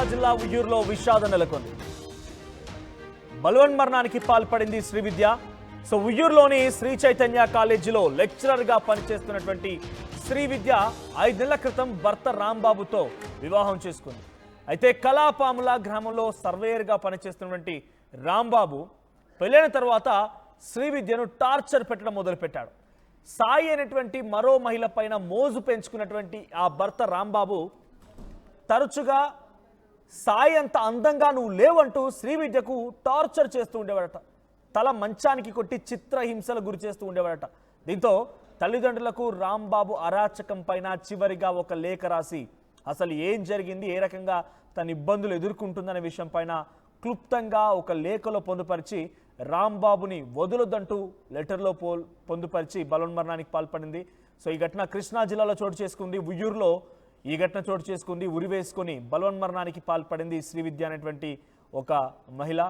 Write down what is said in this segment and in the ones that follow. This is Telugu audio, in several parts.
కృష్ణా జిల్లా ఉయ్యూరులో విషాదం నెలకొంది. బలవన్మరణానికి పాల్పడింది శ్రీవిద్య. సో ఉయ్యూరులోని శ్రీ చైతన్య కాలేజీలో లెక్చరర్ గా పనిచేస్తున్నటువంటి శ్రీవిద్య 5 నెలల క్రితం భర్త రాంబాబుతో వివాహం చేసుకుంది. అయితే కళాపాముల గ్రామంలో సర్వేయర్ గా పనిచేస్తున్నటువంటి రాంబాబు పెళ్ళైన తర్వాత శ్రీవిద్యను టార్చర్ పెట్టడం మొదలుపెట్టాడు. సాయి అనేటువంటి మరో మహిళ పైన మోజు పెంచుకున్నటువంటి ఆ భర్త రాంబాబు తరచుగా సాయి అంత అందంగా నువ్వు లేవంటూ శ్రీవిద్యకు టార్చర్ చేస్తూ ఉండేవాడట. తల మంచానికి కొట్టి చిత్రహింసలు గురి చేస్తూ ఉండేవాడట. దీంతో తల్లిదండ్రులకు రాంబాబు అరాచకం పైన చివరిగా ఒక లేఖ రాసి అసలు ఏం జరిగింది, ఏ రకంగా తన ఇబ్బందులు ఎదుర్కొంటుందనే విషయం పైన క్లుప్తంగా ఒక లేఖలో పొందుపరిచి రాంబాబుని వదులొద్దంటూ లెటర్లో పొందుపరిచి బలవన్మరణానికి పాల్పడింది. సో ఈ ఘటన కృష్ణా జిల్లాలో చోటు చేసుకుంది. ఉయ్యూరులో ఈ ఘటన చోటు చేసుకుంది. ఉరివేసుకొని బలవన్మరణానికి పాల్పడింది శ్రీవిద్య అనేటువంటి ఒక మహిళ.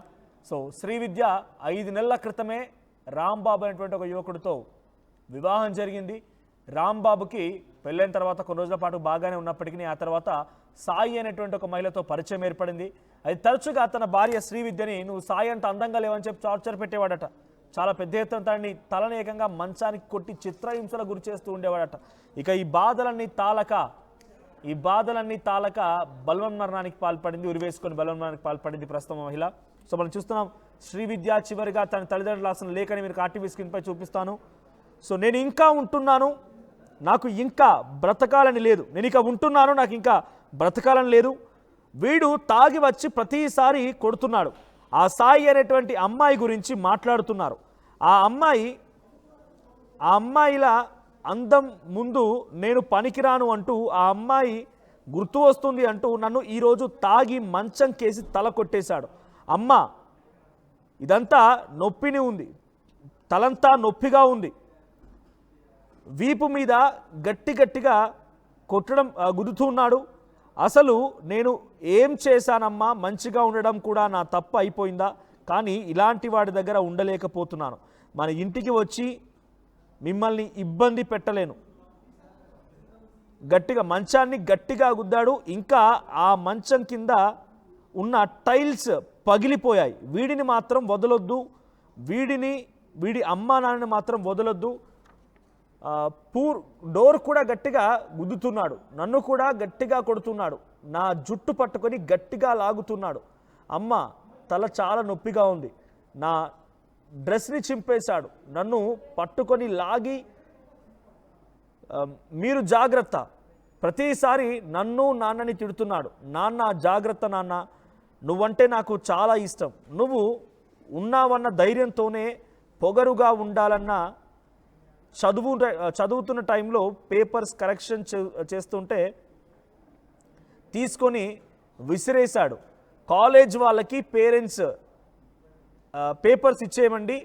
సో శ్రీవిద్య 5 నెలల క్రితమే రాంబాబు అనేటువంటి ఒక యువకుడితో వివాహం జరిగింది. రాంబాబుకి పెళ్ళైన తర్వాత కొన్ని రోజుల పాటు బాగానే ఉన్నప్పటికీ ఆ తర్వాత సాయి అనేటువంటి ఒక మహిళతో పరిచయం ఏర్పడింది. అది తరచుగా తన భార్య శ్రీవిద్యని నువ్వు సాయి అంత అందంగా లేవని చెప్పి టార్చర్ పెట్టేవాడట. చాలా పెద్ద ఎత్తున తనని తలనేకంగా మంచానికి కొట్టి చిత్రహింసల గురి చేస్తూ ఉండేవాడట. ఇక ఈ బాధలన్నీ తాలక బలవన్మరణానికి పాల్పడింది. ఉరివేసుకొని బలవన్మరణానికి పాల్పడింది ప్రస్తుతం మహిళ. సో మనం చూస్తున్నాం శ్రీవిద్య చివరిగా తన తల్లిదండ్రులు రాసిన లేఖని మీరు ఆర్టీవీ స్క్రీన్ పై చూపిస్తాను. సో నేను ఇంకా ఉంటున్నాను, నాకు ఇంకా బ్రతకాలని లేదు, నేను ఇక ఉంటున్నాను, నాకు ఇంకా బ్రతకాలని లేదు. వీడు తాగి వచ్చి ప్రతిసారి కొడుతున్నాడు. ఆ సాయి అనేటువంటి అమ్మాయి గురించి మాట్లాడుతున్నారు. ఆ అమ్మాయిల అందం ముందు నేను పనికిరాను అంటూ ఆ అమ్మాయి గుర్తు వస్తుంది అంటూ నన్ను ఈరోజు తాగి మంచం కేసి తల కొట్టేశాడు. అమ్మ ఇదంతా నొప్పిని ఉంది, తలంతా నొప్పిగా ఉంది, వీపు మీద గట్టిగా కొట్టడం గుద్దుతున్నాడు. అసలు నేను ఏం చేశానమ్మా, మంచిగా ఉండడం కూడా నా తప్పు అయిపోయిందా? కానీ ఇలాంటి వాడి దగ్గర ఉండలేకపోతున్నాను. మన ఇంటికి వచ్చి మిమ్మల్ని ఇబ్బంది పెట్టలేను. మంచాన్ని గట్టిగా గుద్దాడు. ఇంకా ఆ మంచం కింద ఉన్న టైల్స్ పగిలిపోయాయి. వీడిని మాత్రం వదలొద్దు, వీడి అమ్మా నాన్నని మాత్రం వదలొద్దు. డోర్ కూడా గట్టిగా గుద్దుతున్నాడు, నన్ను కూడా గట్టిగా కొడుతున్నాడు, నా జుట్టు పట్టుకొని గట్టిగా లాగుతున్నాడు. అమ్మ తల చాలా నొప్పిగా ఉంది, నా డ్రెస్ని చింపేశాడు, నన్ను పట్టుకొని లాగి మీరు జాగ్రత్త, ప్రతిసారి నన్ను నాన్నని తిడుతున్నాడు. నాన్న జాగ్రత్త నాన్న, నువ్వంటే నాకు చాలా ఇష్టం, నువ్వు ఉన్నావన్న ధైర్యంతోనే పొగరుగా ఉండాలన్న చదువుతున్న టైంలో పేపర్స్ కరెక్షన్ చేస్తుంటే తీసుకొని విసిరేశాడు. కాలేజ్ వాళ్ళకి పేరెంట్స్ పేపర్స్ ఇచ్చేయమండి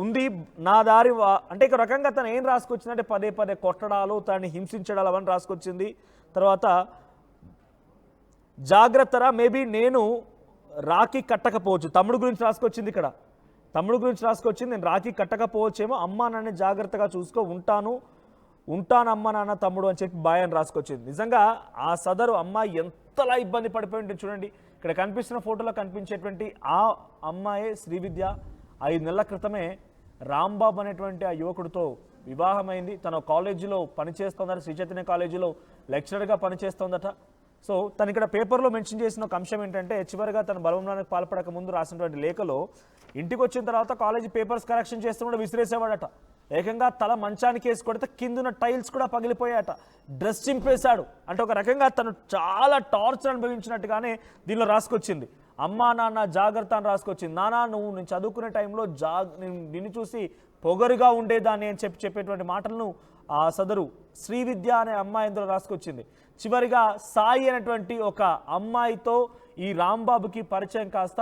ఉంది నా దారి అంటే ఒక రకంగా తను ఏం రాసుకొచ్చిందంటే పదే కొట్టడాలు, తనని హింసించడాలు అవన్నీ రాసుకొచ్చింది. తర్వాత జాగ్రత్తరా, మేబీ నేను రాఖీ కట్టకపోవచ్చు, తమ్ముడు గురించి రాసుకొచ్చింది. ఇక్కడ తమ్ముడు గురించి రాసుకొచ్చింది, నేను రాఖీ కట్టకపోవచ్చేమో, అమ్మ నాన్న జాగ్రత్తగా చూసుకో, ఉంటాను అమ్మ నాన్న తమ్ముడు అని చెప్పి బాయ్ అని రాసుకొచ్చింది. నిజంగా ఆ సదరు అమ్మాయి ఎంతలా ఇబ్బంది పడిపోయి ఉంటుంది చూడండి. ఇక్కడ కనిపిస్తున్న ఫోటోలో కనిపించేటువంటి ఆ అమ్మాయే శ్రీవిద్య. 5 నెలల క్రితమే రాంబాబు అనేటువంటి ఆ యువకుడితో వివాహమైంది. తన కాలేజీలో పనిచేస్తోందట, శ్రీ చైతన్య కాలేజీలో లెక్చరర్గా పనిచేస్తోందట. సో తను ఇక్కడ పేపర్లో మెన్షన్ చేసిన ఒక అంశం ఏంటంటే చివరిగా తన బలవన్మరణానికి పాల్పడక ముందు రాసినటువంటి లేఖలో ఇంటికి వచ్చిన తర్వాత కాలేజీ పేపర్స్ కరెక్షన్ చేస్తుంటే విసిరేసేవాడట. ఏకంగా తల మంచానికి వేసి కొడితే కిందున్న టైల్స్ కూడా పగిలిపోయాయట, డ్రెస్ చింపేశాడు. అంటే ఒక రకంగా తను చాలా టార్చర్ అనుభవించినట్టుగానే దీనిలో రాసుకొచ్చింది. అమ్మా నాన్న జాగ్రత్త అని రాసుకొచ్చింది. నాన్న నేను చదువుకునే టైంలో నిన్ను చూసి పొగరుగా ఉండేదాన్ని అని చెప్పేటువంటి మాటలను ఆ సదరు శ్రీవిద్య అనే అమ్మాయి ఇందులో రాసుకొచ్చింది. చివరిగా సాయి అనేటువంటి ఒక అమ్మాయితో ఈ రాంబాబుకి పరిచయం కాస్త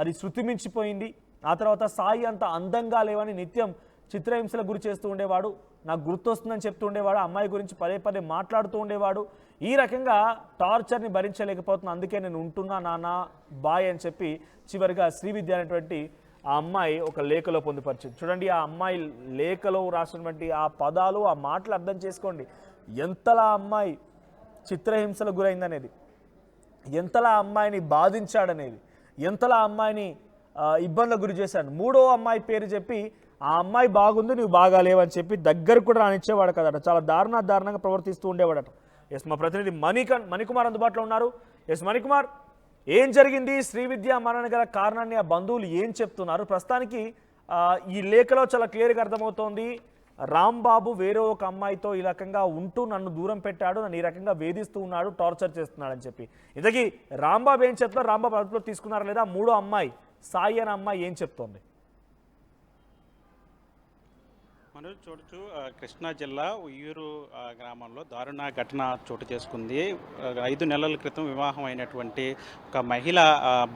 అది శృతిమించిపోయింది. ఆ తర్వాత సాయి అంత అందంగా లేవని నిత్యం చిత్రహింసల గురి చేస్తూ ఉండేవాడు, నాకు గుర్తొస్తుందని చెప్తూ ఉండేవాడు, అమ్మాయి గురించి పదే మాట్లాడుతూ ఉండేవాడు. ఈ రకంగా టార్చర్ని భరించలేకపోతున్నా, అందుకే నేను ఉంటున్నా నాన్న బాయ్ అని చెప్పి చివరిగా శ్రీవిద్య అనేటువంటి ఆ అమ్మాయి ఒక లేఖలో పొందుపరిచింది. చూడండి ఆ అమ్మాయి లేఖలో రాసినటువంటి ఆ పదాలు, ఆ మాటలు అర్థం చేసుకోండి ఎంతలా అమ్మాయి చిత్రహింసలకు గురైందనేది. ఎంతలా అమ్మాయిని బాధించాడనేది, ఎంతలా అమ్మాయిని ఇబ్బందులకు గురి చేశాడు. మూడో అమ్మాయి పేరు చెప్పి ఆ అమ్మాయి బాగుంది నువ్వు బాగాలేవని చెప్పి దగ్గరకు కూడా రానిచ్చేవాడు కదట. చాలా దారుణంగా ప్రవర్తిస్తూ ఉండేవాడట. ఎస్, మా ప్రతినిధి మణికుమార్ అందుబాటులో ఉన్నారు. ఎస్ మణికుమార్, ఏం జరిగింది? శ్రీవిద్య మరణ గల కారణాన్ని ఆ బంధువులు ఏం చెప్తున్నారు? ప్రస్తుతానికి ఈ లేఖలో చాలా క్లియర్గా అర్థమవుతోంది, రాంబాబు వేరే ఒక అమ్మాయితో ఈ రకంగా ఉంటూ నన్ను దూరం పెట్టాడు, నన్ను ఈ రకంగా వేధిస్తూ ఉన్నాడు, టార్చర్ చేస్తున్నాడు అని చెప్పి. ఇంతకీ రాంబాబు ఏం చెప్తున్నారు? రాంబాబు అదుపులో తీసుకున్నారా లేదా? మూడో అమ్మాయి సాయి అనే అమ్మాయి ఏం చెప్తోంది? మనం చూడొచ్చు, కృష్ణా జిల్లా ఉయ్యూరు గ్రామంలో దారుణ ఘటన చోటు చేసుకుంది. 5 నెలల క్రితం వివాహం అయినటువంటి ఒక మహిళ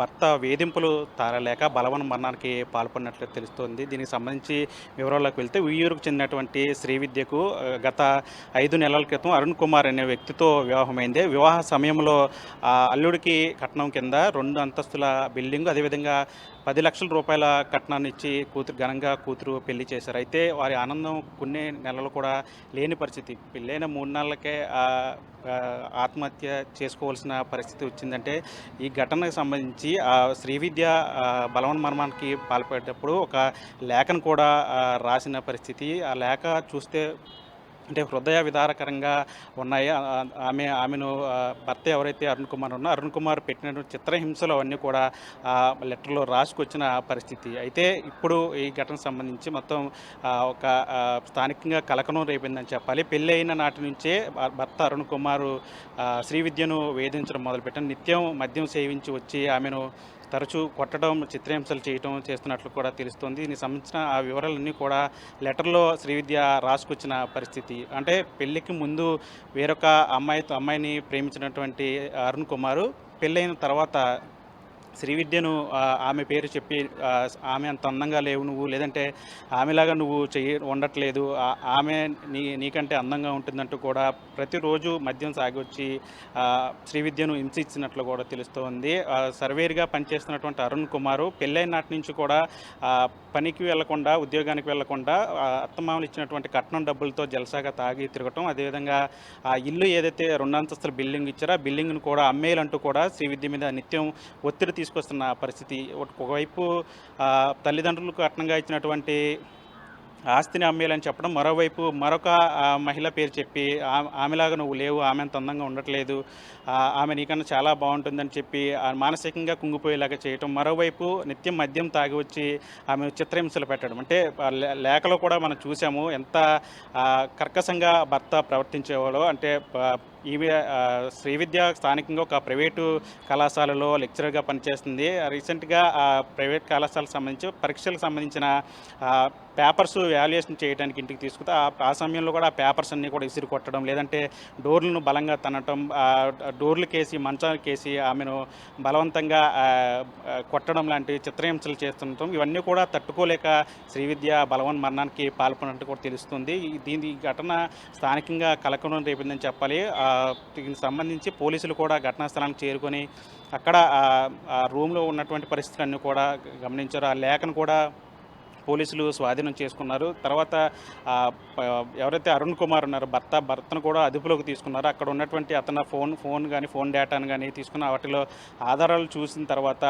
భర్త వేధింపులు తారలేక బలవన మరణానికి పాల్పడినట్లు తెలుస్తోంది. దీనికి సంబంధించి వివరాల్లోకి వెళ్తే, ఉయ్యూరుకు చెందినటువంటి శ్రీవిద్యకు గత 5 నెలల క్రితం అరుణ్ కుమార్ అనే వ్యక్తితో వివాహమైంది. వివాహ సమయంలో అల్లుడికి కట్నం కింద 2 అంతస్తుల బిల్డింగ్, అదేవిధంగా 10 లక్షల రూపాయల కట్నాన్ని ఇచ్చి కూతురు పెళ్లి చేశారు. అయితే వారి ఆనందం కొన్ని నెలలు కూడా లేని పరిస్థితి. పెళ్ళైన 3 నెలలకే ఆత్మహత్య చేసుకోవాల్సిన పరిస్థితి వచ్చిందంటే, ఈ ఘటనకు సంబంధించి శ్రీవిద్య బలవన్మరణానికి పాల్పడేటప్పుడు ఒక లేఖను కూడా రాసిన పరిస్థితి. ఆ లేఖ చూస్తే అంటే హృదయ విదారకరంగా ఉన్నాయి. ఆమెను భర్త ఎవరైతే అరుణ్ కుమార్ ఉన్నారో, అరుణ్ కుమార్ పెట్టినటువంటి చిత్రహింసలు అవన్నీ కూడా లెటర్లో రాసుకొచ్చిన పరిస్థితి. అయితే ఇప్పుడు ఈ ఘటనకు సంబంధించి మొత్తం ఒక స్థానికంగా కలకలం రేపిందని చెప్పాలి. పెళ్ళి అయిన నాటి నుంచే భర్త అరుణ్ కుమార్ శ్రీవిద్యను వేధించడం మొదలుపెట్టాను. నిత్యం మద్యం సేవించి వచ్చి ఆమెను తరచూ కొట్టడం, చిత్రహింసలు చేస్తున్నట్లు కూడా తెలుస్తోంది. దీనికి సంబంధించిన ఆ వివరాలన్నీ కూడా లెటర్లో శ్రీవిద్య రాసుకొచ్చిన పరిస్థితి. అంటే పెళ్లికి ముందు వేరొక అమ్మాయిని ప్రేమించినటువంటి అరుణ్ కుమారు పెళ్ళైన తర్వాత శ్రీవిద్యను ఆమె పేరు చెప్పి, ఆమె అంత అందంగా లేవు నువ్వు, లేదంటే ఆమెలాగా నువ్వు ఉండట్లేదు, ఆమె నీకంటే అందంగా ఉంటుందంటూ కూడా ప్రతిరోజు మద్యం సాగొచ్చి శ్రీవిద్యను హింసించినట్లు కూడా తెలుస్తోంది. సర్వేర్గా పనిచేస్తున్నటువంటి అరుణ్ కుమారు పెళ్ళైన నాటి నుంచి కూడా పనికి వెళ్లకుండా, ఉద్యోగానికి వెళ్లకుండా అత్తమామలు ఇచ్చినటువంటి కట్నం డబ్బులతో జలసాగా తాగి తిరగటం, అదేవిధంగా ఆ ఇల్లు ఏదైతే 2 అంతస్తుల బిల్డింగ్ ఇచ్చారో ఆ బిల్డింగ్ను కూడా అమ్మేయాలంటూ కూడా శ్రీవిద్య మీద నిత్యం ఒత్తిడి తీసుకొస్తున్న పరిస్థితి. ఒకవైపు తల్లిదండ్రులకు కట్నంగా ఇచ్చినటువంటి ఆస్తిని అమ్మేయాలని చెప్పడం, మరోవైపు మరొక మహిళ పేరు చెప్పి ఆమెలాగా నువ్వు లేవు, ఆమె అంత అందంగా ఉండట్లేదు, ఆమె నీకన్నా చాలా బాగుంటుందని చెప్పి మానసికంగా కుంగిపోయేలాగా చేయటం, మరోవైపు నిత్యం మద్యం తాగి వచ్చి ఆమె చిత్రహింసలు పెట్టడం. అంటే లేఖలో కూడా మనం చూసాము ఎంత కర్కశంగా భర్త ప్రవర్తించేవాడో. అంటే ఈమె శ్రీవిద్య స్థానికంగా ఒక ప్రైవేటు కళాశాలలో లెక్చరర్గా పనిచేస్తుంది. రీసెంట్గా ఆ ప్రైవేట్ కళాశాలకు సంబంధించి పరీక్షలకు సంబంధించిన పేపర్స్ వాల్యుయేషన్ చేయడానికి ఇంటికి తీసుకుంటే ఆ సమయంలో కూడా ఆ పేపర్స్ అన్నీ కూడా ఇసిరి కొట్టడం, లేదంటే డోర్లను బలంగా తనటం, డోర్లకేసి మంచాలకేసి ఆమెను బలవంతంగా కొట్టడం లాంటి చిత్రహింసలు చేస్తుండటం, ఇవన్నీ కూడా తట్టుకోలేక శ్రీవిద్య బలవన్మరణానికి పాల్పడినట్టు కూడా తెలుస్తుంది. ఈ ఘటన స్థానికంగా కలకలం రేపిందని చెప్పాలి. దీనికి సంబంధించి పోలీసులు కూడా ఘటనా స్థలానికి చేరుకొని అక్కడ రూమ్లో ఉన్నటువంటి పరిస్థితులన్నీ కూడా గమనించారు. ఆ లేఖను కూడా పోలీసులు స్వాధీనం చేసుకున్నారు. తర్వాత ఎవరైతే అరుణ్ కుమార్ ఉన్నారో భర్తను కూడా అదుపులోకి తీసుకున్నారు. అక్కడ ఉన్నటువంటి అతని ఫోన్ డేటాను కానీ తీసుకున్న వాటిలో ఆధారాలు చూసిన తర్వాత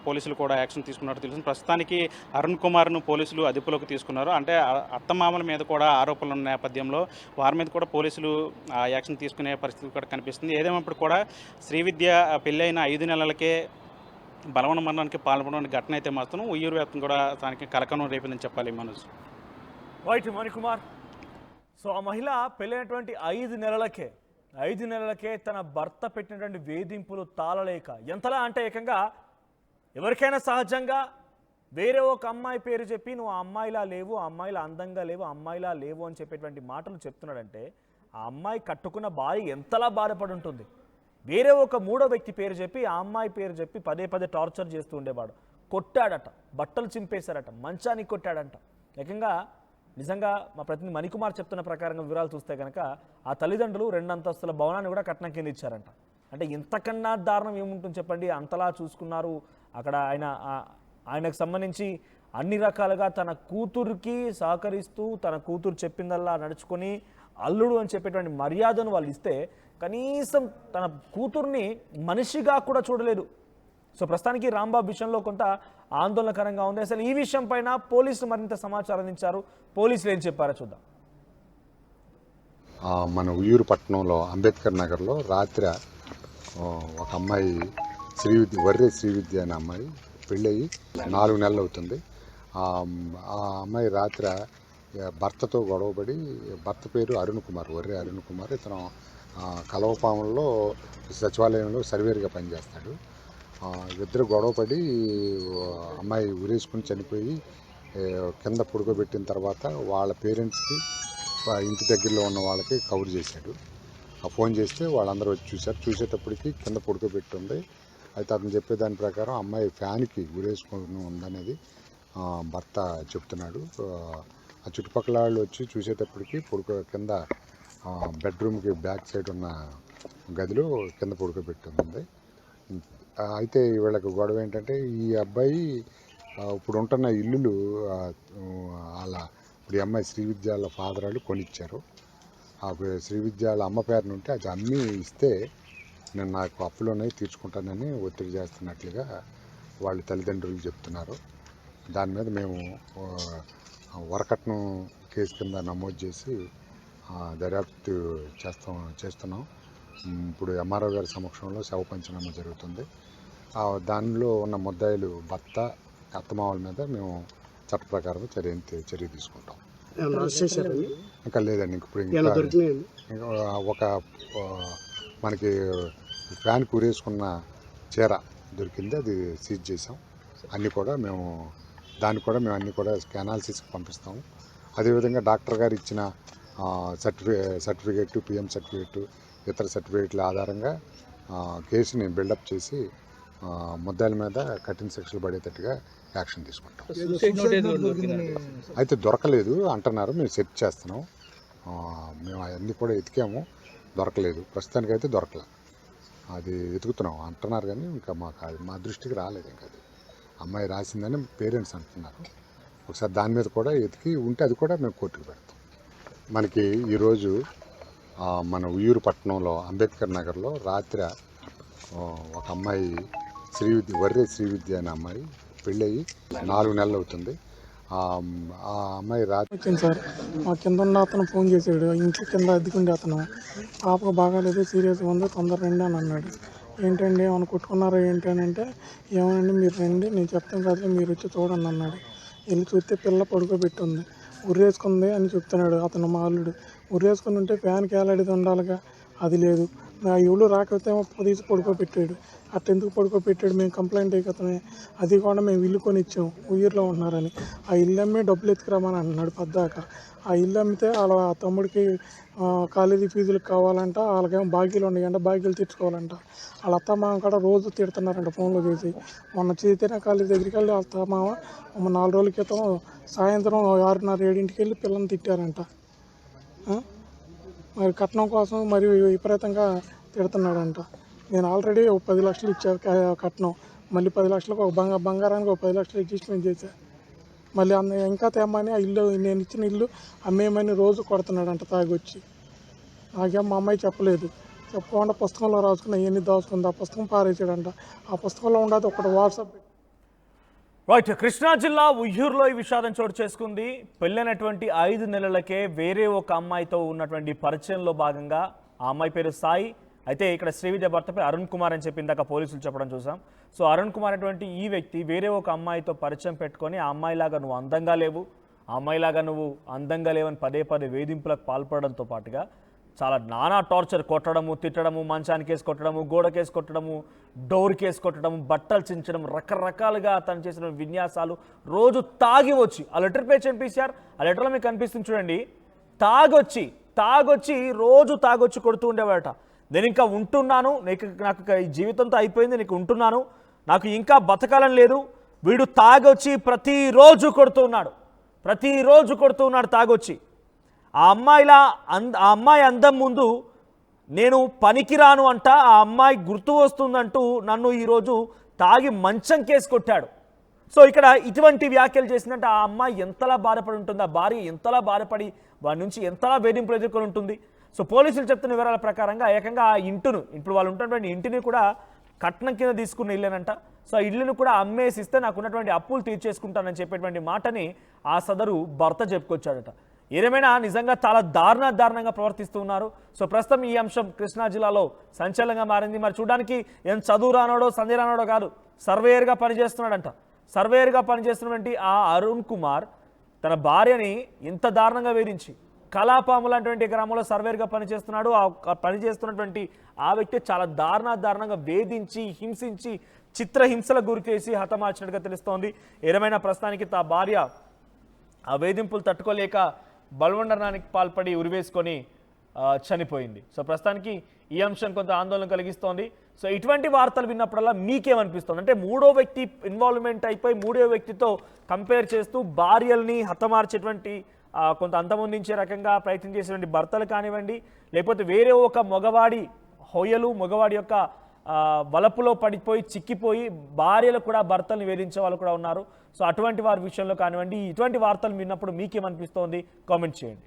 పోలీసులు కూడా యాక్షన్ తీసుకున్నట్టు తెలుస్తుంది. ప్రస్తుతానికి అరుణ్ కుమార్ను పోలీసులు అదుపులోకి తీసుకున్నారు. అంటే అత్తమామల మీద కూడా ఆరోపణలు ఉన్న నేపథ్యంలో వారి మీద కూడా పోలీసులు యాక్షన్ తీసుకునే పరిస్థితి కూడా కనిపిస్తుంది. ఏదేమైనప్పుడు కూడా శ్రీవిద్య పెళ్ళైన 5 నెలలకే బలవన మరణానికి పాల్పడని ఘటన అయితే మాత్రం ఉయ్యూరు వ్యాప్తం కూడా దానికి కలకలం రేపిందని చెప్పాలి. మనోజ్ రైట్ మణికుమార్. సో ఆ మహిళ పెళ్ళైనటువంటి 5 నెలలకే తన భర్త పెట్టినటువంటి వేధింపులు తాళలేక, ఎంతలా అంటే ఏకంగా ఎవరికైనా సహజంగా వేరే ఒక అమ్మాయి పేరు చెప్పి నువ్వు ఆ అమ్మాయిలా లేవు, ఆ అమ్మాయిలా అందంగా లేవు, ఆ అమ్మాయిలా లేవు అని చెప్పేటువంటి మాటలు చెప్తున్నాడంటే ఆ అమ్మాయి కట్టుకున్న భార్య ఎంతలా బాధపడి ఉంటుంది. వేరే ఒక మూడో వ్యక్తి పేరు చెప్పి ఆ అమ్మాయి పేరు చెప్పి పదే టార్చర్ చేస్తూ ఉండేవాడు. కొట్టాడట, బట్టలు చింపేశారట, మంచానికి కొట్టాడంట. ఏకంగా నిజంగా మా ప్రతినిధి మణికుమార్ చెప్తున్న ప్రకారంగా వివరాలు చూస్తే కనుక ఆ తల్లిదండ్రులు 2 అంతస్తుల భవనాన్ని కూడా కట్నం కింద ఇచ్చారంట. అంటే ఇంతకన్నా దారుణం ఏముంటుంది చెప్పండి. అంతలా చూసుకున్నారు. అక్కడ ఆయనకు సంబంధించి అన్ని రకాలుగా తన కూతురికి సహకరిస్తూ తన కూతురు చెప్పిందల్లా నడుచుకొని అల్లుడు అని చెప్పేటువంటి మర్యాదను వాళ్ళు ఇస్తే కనీసం తన కూతుర్ని మనిషిగా కూడా చూడలేదు. సో ప్రస్తుతానికి రాంబాబు విషయంలో కొంత ఆందోళనకరంగా ఉంది. అసలు ఈ విషయం పైన పోలీసులు మరింత సమాచారం అందించారు. పోలీసులు ఏం చెప్పారో చూద్దాం. మన ఉయ్యూరు పట్టణంలో అంబేద్కర్ నగర్లో రాత్రి ఒక అమ్మాయి వర్రే శ్రీవిద్య అనే అమ్మాయి పెళ్ళయి 4 నెలలు అవుతుంది. ఆ అమ్మాయి రాత్రి భర్తతో గొడవపడి, భర్త పేరు అరుణ్ కుమార్, వర్రే అరుణ్ కుమార్. ఇతను కలవపాములలో సచివాలయంలో సర్వేర్గా పనిచేస్తాడు. ఇద్దరు గొడవపడి అమ్మాయి ఉరేసుకుని చనిపోయి కింద పడుకోబెట్టిన తర్వాత వాళ్ళ పేరెంట్స్కి, ఇంటి దగ్గరలో ఉన్న వాళ్ళకి కవర్ చేశాడు. ఫోన్ చేస్తే వాళ్ళందరూ వచ్చి చూశారు. చూసేటప్పటికి కింద పడుకోబెట్టి ఉంది. అయితే అతను చెప్పే దాని ప్రకారం అమ్మాయి ఫ్యాన్కి ఉరేసుకుని ఉందనేది భర్త చెప్తున్నాడు. ఆ చుట్టుపక్కల వాళ్ళు వచ్చి చూసేటప్పటికి కింద బెడ్రూమ్కి బ్యాక్ సైడ్ ఉన్న గదిలో కింద పడుకోబెట్టి ఉంది. అయితే వీళ్ళకి గొడవ ఏంటంటే, ఈ అబ్బాయి ఇప్పుడు ఉంటున్న ఇల్లులు ఇప్పుడు ఈ అమ్మాయి శ్రీవిద్య వాళ్ళ ఫాదర్ వాళ్ళు కొనిచ్చారు. ఆ శ్రీవిద్య వాళ్ళ అమ్మ పేరున ఉంటే అది అమ్మి ఇస్తే నేను నాకు అప్పులోనే తీర్చుకుంటానని ఒత్తిడి చేస్తున్నట్లుగా వాళ్ళ తల్లిదండ్రులు చెప్తున్నారు. దాని మీద మేము వరకట్నం కేసు కింద నమోదు చేసి దర్యాప్తు చేస్తున్నాం. ఇప్పుడు ఎంఆర్ఓ గారి సమక్షంలో శవ పంచనామా జరుగుతుంది. దానిలో ఉన్న ముద్దాయిలు భర్త, అత్తమామల మీద మేము చట్ట ప్రకారం చర్య తీసుకుంటాం. ఇంకా లేదండి, ఇప్పుడు ఇంకా ఒక మనకి ఫ్యాన్ కూరేసుకున్న చీర దొరికింది, అది సీజ్ చేసాం. అన్నీ కూడా మేము అన్నీ కూడా అనాలిసిస్కి పంపిస్తాము. అదేవిధంగా డాక్టర్ గారు ఇచ్చిన సర్టిఫికేట్, పిఎం సర్టిఫికేట్, ఇతర సర్టిఫికేట్ల ఆధారంగా కేసుని బిల్డప్ చేసి ముద్దాయిల మీద కఠిన శిక్షలు పడేటట్టుగా యాక్షన్ తీసుకుంటాం. అయితే దొరకలేదు అంటున్నారు, మేము సెర్చ్ చేస్తున్నాం. మేము అవన్నీ కూడా ఎతికాము, దొరకలేదు. ప్రస్తుతానికి అయితే దొరకలేదు. అది వెతుకుతున్నాం అంటున్నారు కానీ ఇంకా మా దృష్టికి రాలేదు. ఇంకా అది అమ్మాయి రాసిందని పేరెంట్స్ అంటున్నారు. ఒకసారి దాని మీద కూడా ఎతికి ఉంటే అది కూడా మేము కోర్టుకు పెడతాం. మనకి ఈరోజు మన ఉయ్యూరు పట్టణంలో అంబేద్కర్ నగర్లో రాత్రి ఒక అమ్మాయి వర్రే శ్రీవిద్య అనే అమ్మాయి పెళ్ళయి 4 నెలలు అవుతుంది. ఆ అమ్మాయి రాత్రి వచ్చింది సార్. మా కింద ఉన్న అతను ఫోన్ చేశాడు, ఇంట్లో కింద అద్దెకుండే అతను. పాపకు బాగాలేదు, సీరియస్గా ఉంది, తొందర రండి అని అన్నాడు. ఏంటండి ఏమైనా కొట్టుకున్నారా ఏంటి అని అంటే, ఏమనండి మీరు రండి, నేను చెప్తాను కదా, మీరు వచ్చి చూడండి అన్నాడు. వెళ్ళి చూస్తే పిల్ల పడుకోబెట్టి ఉంది, ఉరేసుకుంది అని చెప్తున్నాడు అతను, మా అల్లుడు. ఉరేసుకుని ఉంటే ఫ్యాన్కి వేలాడిది ఉండాలిగా, అది లేదు. ఆ ఇల్లు రాకపోతే తీసి పడుకోబెట్టాడు. అట్లా ఎందుకు పడుకోబెట్టాడు, మేము కంప్లైంట్ అయ్యి అది కూడా మేము ఇల్లు కొని ఇచ్చాము ఉయ్యూరులో ఉంటున్నారని. ఆ ఇల్లు అమ్మి డబ్బులు ఎత్తుకురామని అంటున్నాడు పద్దాక. ఆ ఇల్లు అమ్మితే వాళ్ళ తమ్ముడికి కాలేజీ ఫీజులకు కావాలంట, వాళ్ళకేమో బాకీలు ఉన్నాయంట, బాకీలు తెచ్చుకోవాలంట. వాళ్ళ అత్తమామ కూడా రోజు తిడుతున్నారంట ఫోన్లో చేసి. మొన్న చైతన్య కాలేజీ దగ్గరికి వెళ్ళి వాళ్ళ అత్తమామ 4 రోజుల క్రితం సాయంత్రం 6:30, 7ంటికి వెళ్ళి పిల్లల్ని తిట్టారంట. మరి కట్నం కోసం మరి విపరీతంగా తిడుతున్నాడంట. నేను ఆల్రెడీ 10 లక్షలు ఇచ్చా కట్నం, మళ్ళీ 10 లక్షలకు ఒక బంగారానికి 10 లక్షలు అడ్జస్ట్మెంట్ చేశా. మళ్ళీ ఇంకా తేమని ఆ ఇల్లు, నేను ఇచ్చిన ఇల్లు అమ్మేయమని రోజు కొడుతున్నాడంట తాగొచ్చి. నాకేం మా అమ్మాయి చెప్పలేదు. చెప్పకుండా పుస్తకంలో రాసుకున్న ఇవన్నీ దాచుకుంది. ఆ పుస్తకం పారేసాడంట. ఆ పుస్తకంలో ఉండదు ఒకటి వాట్సాప్. రైట్, కృష్ణా జిల్లా ఉయ్యూరులో ఈ విషాదం చోటు చేసుకుంది. పెళ్ళైనటువంటి 5 నెలలకే వేరే ఒక అమ్మాయితో ఉన్నటువంటి పరిచయంలో భాగంగా, ఆ అమ్మాయి పేరు సాయి. అయితే ఇక్కడ శ్రీవిద్య భర్తపై అరుణ్ కుమార్ అని చెప్పి ఇందాక పోలీసులు చెప్పడం చూసాం. సో అరుణ్ కుమార్ అటువంటి ఈ వ్యక్తి వేరే ఒక అమ్మాయితో పరిచయం పెట్టుకొని, ఆ అమ్మాయిలాగా నువ్వు అందంగా లేవు, ఆ అమ్మాయిలాగా నువ్వు అందంగా లేవని పదే వేధింపులకు పాల్పడడంతో పాటుగా చాలా నానా టార్చర్, కొట్టడము, తిట్టడము, మంచానికి వేసి కొట్టడము, గోడకేసి కొట్టడము, డోర్ కేసు కొట్టడము, బట్టలు చించడం, రకరకాలుగా తను చేసిన విన్యాసాలు. రోజు తాగి వచ్చి, ఆ లెటర్ పేజ్ పంపించారు, ఆ లెటర్లో మీకు కనిపిస్తుంది చూడండి, తాగొచ్చి రోజు తాగొచ్చి కొడుతూ ఉండేవాడట. నేను ఇంకా ఉంటున్నాను, నాకు ఈ జీవితంతో అయిపోయింది, నీకు ఉంటున్నాను, నాకు ఇంకా బతకాలని లేదు. వీడు తాగొచ్చి ప్రతిరోజు కొడుతూ ఉన్నాడు తాగొచ్చి. ఆ అమ్మాయి అందం ముందు నేను పనికిరాను అంట, ఆ అమ్మాయి గుర్తు వస్తుందంటూ నన్ను ఈరోజు తాగి మంచం కేసు కొట్టాడు. సో ఇక్కడ ఇటువంటి వ్యాఖ్యలు చేసినట్టు ఆ అమ్మాయి ఎంతలా బాధపడి ఉంటుంది, ఆ భార్య ఎంతలా బాధపడి వాడి నుంచి ఎంతలా వేధింపులు ఎదుర్కొని ఉంటుంది. సో పోలీసులు చెప్తున్న వివరాల ప్రకారంగా ఏకంగా ఆ ఇంటును ఇప్పుడు వాళ్ళు ఉంటున్నటువంటి ఇంటిని కూడా కట్నం కింద తీసుకున్న ఇల్లేనంట. సో ఆ ఇల్లును కూడా అమ్మేసి ఇస్తే నాకు ఉన్నటువంటి అప్పులు తీర్చేసుకుంటానని చెప్పేటువంటి మాటని ఆ సదరు భర్త చెప్పుకొచ్చాడట. ఏదేమైనా నిజంగా చాలా దారుణంగా ప్రవర్తిస్తూ ఉన్నారు. సో ప్రస్తుతం ఈ అంశం కృష్ణా జిల్లాలో సంచలనంగా మారింది. మరి చూడడానికి ఏం చదువు రానోడో సంజయ్ రానోడో కాదు, సర్వేయర్గా పనిచేస్తున్నాడంట. సర్వేయర్గా పనిచేస్తున్నటువంటి ఆ అరుణ్ కుమార్ తన భార్యని ఇంత దారుణంగా వేధించి కళాపాము లాంటి గ్రామంలో సర్వేయర్గా పనిచేస్తున్నాడు. ఆ పనిచేస్తున్నటువంటి ఆ వ్యక్తి చాలా దారుణంగా వేధించి హింసించి చిత్రహింసలకు గురి చేసి హతమార్చినట్టుగా తెలుస్తోంది. ఏమైనా ప్రస్తుతానికి తా భార్య ఆ వేధింపులు తట్టుకోలేక బలవండనానికి పాల్పడి ఉరివేసుకొని చనిపోయింది. సో ప్రస్తుతానికి ఈ అంశం కొంత ఆందోళన కలిగిస్తోంది. సో ఇటువంటి వార్తలు విన్నప్పుడల్లా మీకేమనిపిస్తుంది అంటే మూడో వ్యక్తి ఇన్వాల్వ్మెంట్ అయిపోయి మూడో వ్యక్తితో కంపేర్ చేస్తూ భార్యల్ని హతమార్చేటువంటి కొంత అంతమొందించే రకంగా ప్రయత్నం చేసేటువంటి భర్తలు కానివ్వండి, లేకపోతే వేరే ఒక మగవాడి యొక్క వలపులో పడిపోయి చిక్కిపోయి భార్యలు కూడా భర్తల్ని వేధించే వాళ్ళు కూడా ఉన్నారు. సో అటువంటి వారి విషయంలో కానివ్వండి, ఇటువంటి వార్తలు విన్నప్పుడు మీకేమనిపిస్తోంది కామెంట్ చేయండి.